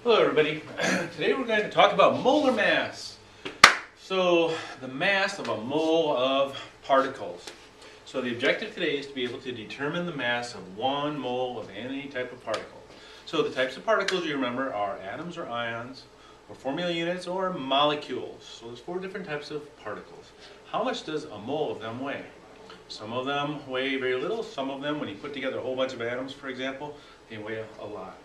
Hello everybody. Today we're going to talk about molar mass. So the mass of a mole of particles. So the objective today is to be able to determine the mass of 1 mole of any type of particle. So the types of particles you remember are atoms or ions, or formula units, or molecules. So there's 4 different types of particles. How much does a mole of them weigh? Some of them weigh very little. Some of them, when you put together a whole bunch of atoms, for example, they weigh a lot.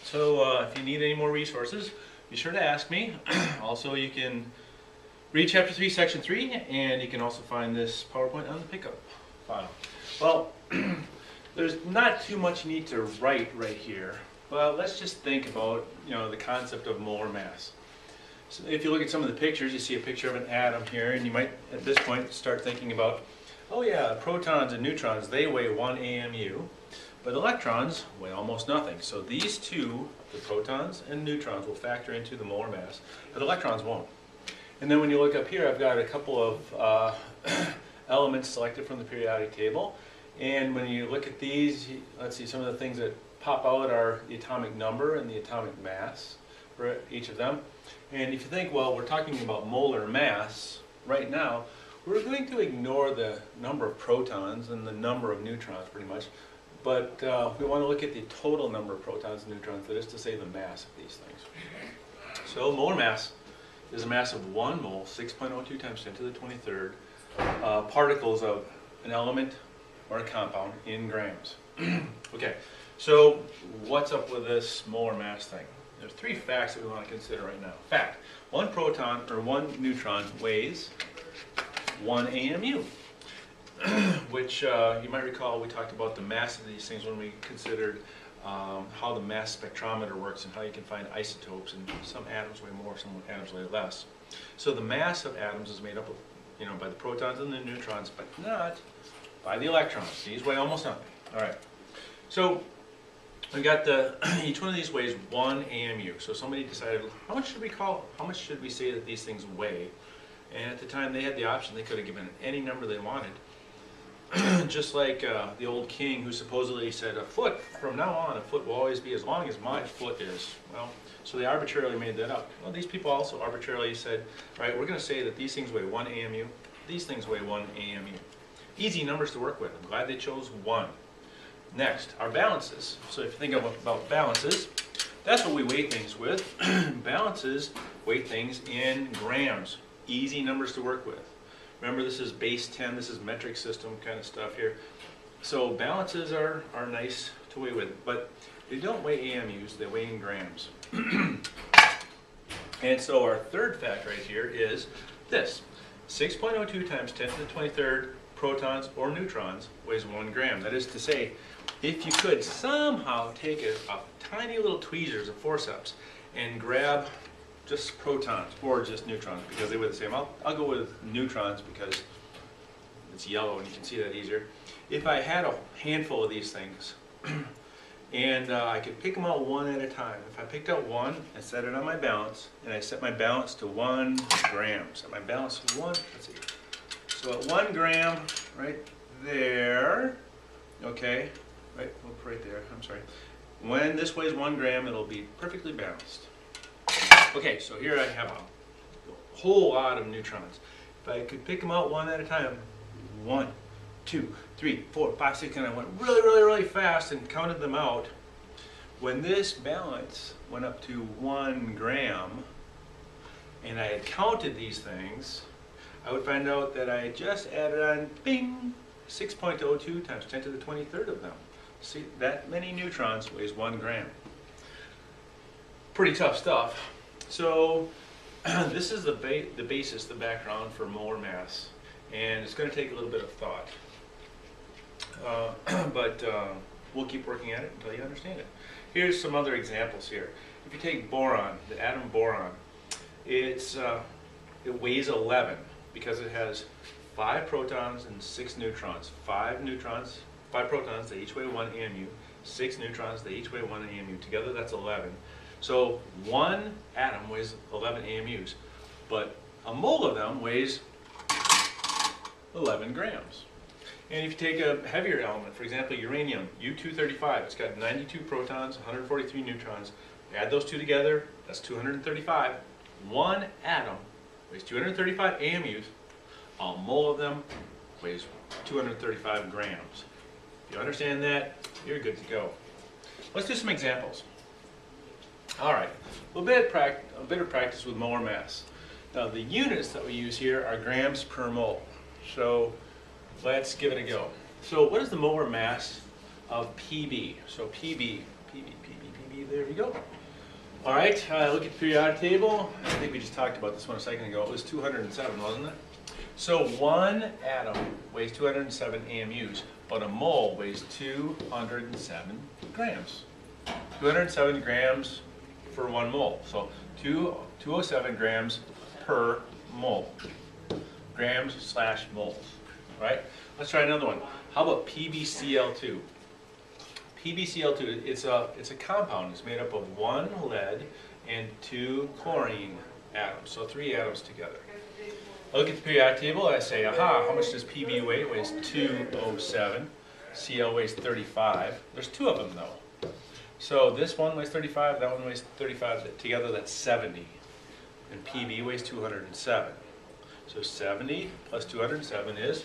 So if you need any more resources, be sure to ask me. Also, you can read Chapter 3, Section 3, and you can also find this PowerPoint on the pickup file. Well, there's not too much you need to write right here, but let's just think about the concept of molar mass. So if you look at some of the pictures, you see a picture of an atom here, and you might, at this point, start thinking about, oh yeah, protons and neutrons, they weigh 1 AMU. But electrons weigh almost nothing. So these two, the protons and neutrons, will factor into the molar mass, but electrons won't. And then when you look up here, I've got a couple of elements selected from the periodic table. And when you look at these, let's see, some of the things that pop out are the atomic number and the atomic mass for each of them. And if you think, well, we're talking about molar mass right now, we're going to ignore the number of protons and the number of neutrons pretty much. But we want to look at the total number of protons and neutrons, that is to say the mass of these things. So molar mass is a mass of 1 mole, 6.02 times 10 to the 23rd, particles of an element or a compound in grams. Okay, so what's up with this molar mass thing? There's 3 facts that we want to consider right now. Fact: 1 proton or 1 neutron weighs 1 AMU. Which you might recall we talked about the mass of these things when we considered how the mass spectrometer works and how you can find isotopes, and some atoms weigh more, some atoms weigh less. So the mass of atoms is made up of, by the protons and the neutrons, but not by the electrons. These weigh almost nothing. All right. So we got each one of these weighs 1 AMU. So somebody decided, how much should we say that these things weigh? And at the time they had the option, they could have given any number they wanted. Just like the old king who supposedly said, a foot, from now on, a foot will always be as long as my foot is. Well, so they arbitrarily made that up. Well, these people also arbitrarily said, all right, we're going to say that these things weigh 1 AMU, these things weigh 1 AMU. Easy numbers to work with. I'm glad they chose 1. Next, our balances. So if you think about balances, that's what we weigh things with. Balances weigh things in grams. Easy numbers to work with. Remember, this is base 10, this is metric system kind of stuff here. So balances are nice to weigh with, but they don't weigh AMUs, they weigh in grams. And so our third fact right here is this: 6.02 times 10 to the 23rd protons or neutrons weighs 1 gram. That is to say, if you could somehow take a tiny little tweezers, a forceps, and grab just protons or just neutrons, because they weigh the same. I'll go with neutrons because it's yellow and you can see that easier. If I had a handful of these things and I could pick them out one at a time. If I picked out one and set it on my balance, and I set my balance to 1 gram. Set my balance to 1, let's see. So at 1 gram, right there, okay, right there, I'm sorry. When this weighs 1 gram, it'll be perfectly balanced. Okay, so here I have a whole lot of neutrons. If I could pick them out one at a time, 1, 2, 3, 4, 5, 6, and I went really fast and counted them out. When this balance went up to 1 gram, and I had counted these things, I would find out that I just added on, bing, 6.02 times 10 to the 23rd of them. See, that many neutrons weighs 1 gram. Pretty tough stuff. So this is the basis, the background for molar mass, and it's going to take a little bit of thought, but we'll keep working at it until you understand it. Here's some other examples here. If you take boron, the atom boron, it weighs 11 because it has 5 protons and 6 neutrons. 5 protons, they each weigh 1 AMU. 6 neutrons, they each weigh 1 AMU. Together that's 11. So 1 atom weighs 11 AMUs, but a mole of them weighs 11 grams. And if you take a heavier element, for example, uranium, U-235, it's got 92 protons, 143 neutrons. Add those two together, that's 235. One atom weighs 235 AMUs. A mole of them weighs 235 grams. If you understand that, you're good to go. Let's do some examples. All right, a bit of practice with molar mass. Now the units that we use here are grams per mole. So let's give it a go. So what is the molar mass of Pb? So Pb, there we go. All right, look at the periodic table. I think we just talked about this one a second ago. It was 207, wasn't it? So one atom weighs 207 AMUs, but a mole weighs 207 grams. 207 grams for 1 mole. So 207 grams per mole. Grams/moles. Right? Let's try another one. How about PbCl2? PbCl2, it's a compound. It's made up of 1 lead and 2 chlorine atoms. So 3 atoms together. I look at the periodic table and I say, aha, how much does Pb weigh? It weighs 207. Cl weighs 35. There's 2 of them though. So this one weighs 35, that one weighs 35. Together that's 70. And Pb weighs 207. So 70 plus 207 is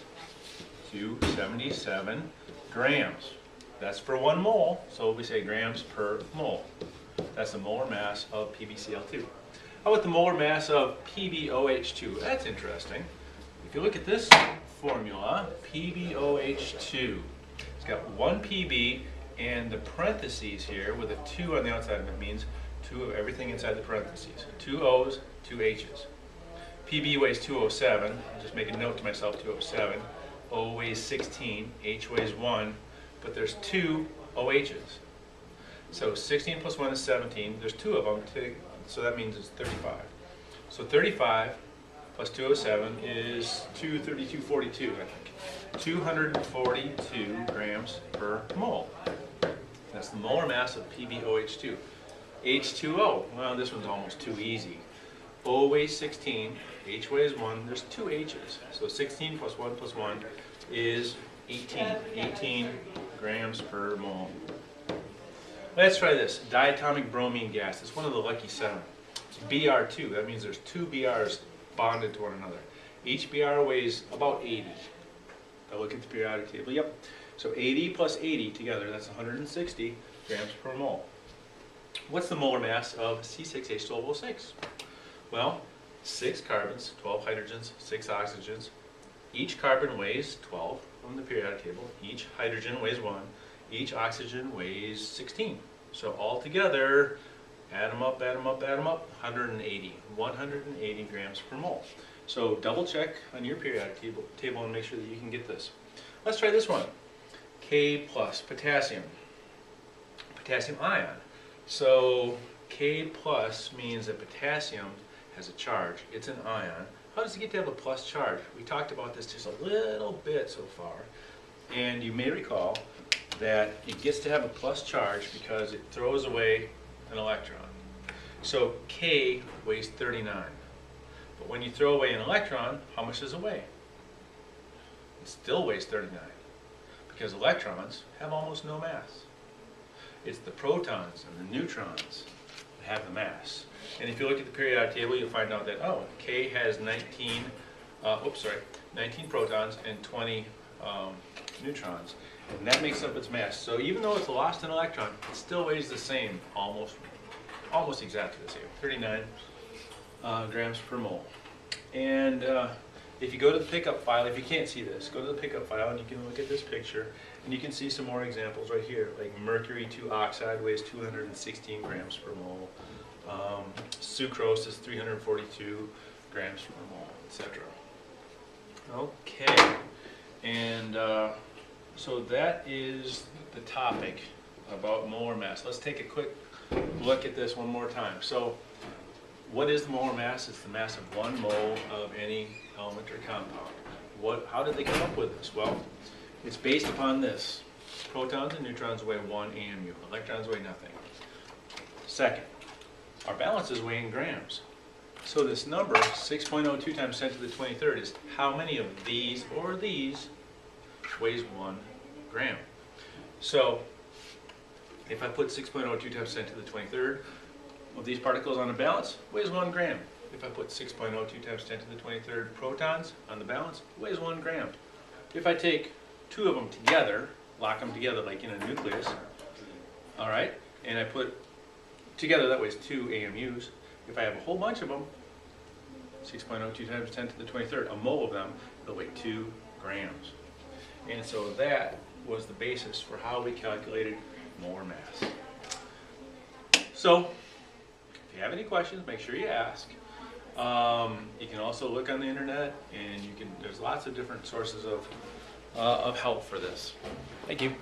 277 grams. That's for 1 mole, so we say grams per mole. That's the molar mass of PbCl2. How about the molar mass of PbOH2? That's interesting. If you look at this formula, PbOH2, it's got 1 Pb and the parentheses here with a 2 on the outside of it means 2 of everything inside the parentheses. 2 O's, 2 H's. Pb weighs 207. I'll just make a note to myself, 207. O weighs 16, H weighs 1, but there's 2 OH's. So 16 plus 1 is 17. There's 2 of them, so that means it's 35. So 35 plus 207 is 232.42, I think. 242 grams per mole. That's the molar mass of PbOH2. H2O, well, this one's almost too easy. O weighs 16, H weighs 1, there's 2 H's. So 16 plus 1 is 18. 18 grams per mole. Let's try this. Diatomic bromine gas. It's one of the lucky 7. It's Br2. That means there's 2 Brs bonded to one another. Each Br weighs about 80. I look at the periodic table. Yep. So 80 plus 80 together, that's 160 grams per mole. What's the molar mass of C6H12O6? Well, 6 carbons, 12 hydrogens, 6 oxygens. Each carbon weighs 12 from the periodic table. Each hydrogen weighs 1. Each oxygen weighs 16. So all together, add them up, 180. 180 grams per mole. So double check on your periodic table and make sure that you can get this. Let's try this one. K plus potassium. Potassium ion. So K plus means that potassium has a charge. It's an ion. How does it get to have a plus charge? We talked about this just a little bit so far. And you may recall that it gets to have a plus charge because it throws away an electron. So K weighs 39. But when you throw away an electron, how much does it weigh? It still weighs 39 because electrons have almost no mass. It's the protons and the neutrons that have the mass. And if you look at the periodic table, you'll find out that, oh, K has 19 protons and 20 neutrons. And that makes up its mass. So even though it's lost an electron, it still weighs the same, almost exactly the same, 39 grams per mole. And if you go to the pickup file, if you can't see this, go to the pickup file and you can look at this picture and you can see some more examples right here, like mercury 2 oxide weighs 216 grams per mole. Sucrose is 342 grams per mole, etc. Okay, and so that is the topic about molar mass. Let's take a quick look at this one more time. So what is the molar mass? It's the mass of 1 mole of any element or compound. How did they come up with this? Well, it's based upon this. Protons and neutrons weigh 1 AMU. Electrons weigh nothing. Second, our balances weigh in grams. So this number, 6.02 times 10 to the 23rd, is how many of these or these weighs 1 gram. So if I put 6.02 times 10 to the 23rd of these particles on a balance, weighs 1 gram. If I put 6.02 times 10 to the 23rd protons on the balance, weighs 1 gram. If I take 2 of them together, lock them together like in a nucleus, all right, and I put together, that weighs 2 AMUs. If I have a whole bunch of them, 6.02 times 10 to the 23rd, a mole of them, they'll weigh 2 grams. And so that was the basis for how we calculated molar mass. So, if you have any questions, make sure you ask. You can also look on the internet, and there's lots of different sources of help for this. Thank you.